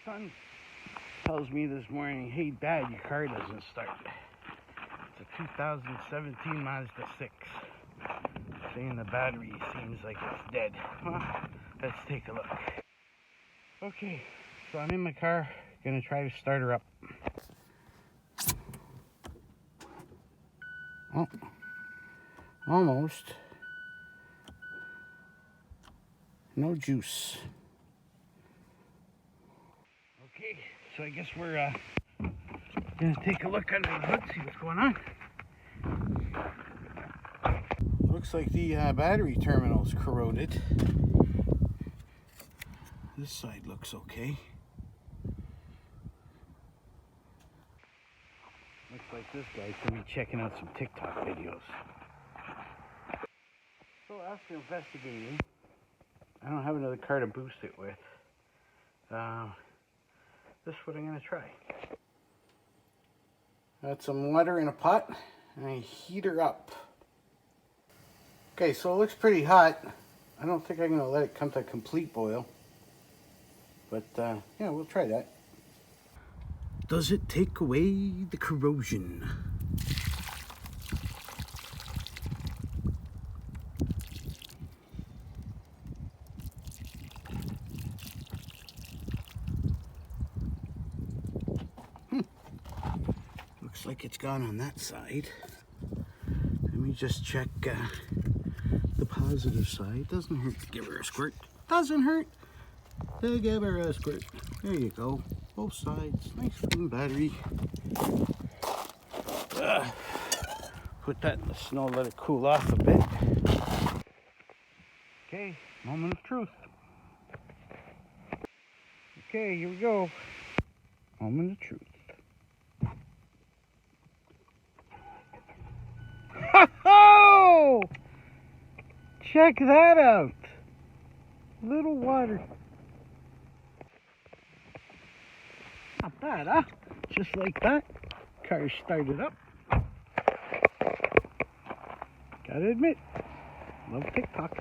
Son tells me this morning, hey Dad, your car doesn't start. It's a 2017 Mazda 6. Saying the battery seems like it's dead. Well, let's take a look. Okay, so I'm in my car, gonna try to start her up. Oh, almost. No juice. Okay, so I guess we're gonna take a look under the hood, see what's going on. Looks like the battery terminal's corroded. This side looks okay. Looks like this guy's gonna be checking out some TikTok videos. So after investigating, I don't have another car to boost it with. This is what I'm gonna try. Got some water in a pot and I heat her up. Okay, so it looks pretty hot. I don't think I'm gonna let it come to a complete boil. But yeah, we'll try that. Does it take away the corrosion? Looks like it's gone on that side. Let me just check the positive side. Doesn't hurt to give her a squirt. Doesn't hurt to give her a squirt. There you go. Both sides. Nice clean battery. Put that in the snow, let it cool off a bit. Okay, moment of truth. Okay, here we go. Moment of truth. Ho-ho! Check that out. Little water. Not bad, huh? Just like that, car started up. Gotta admit, love TikTok.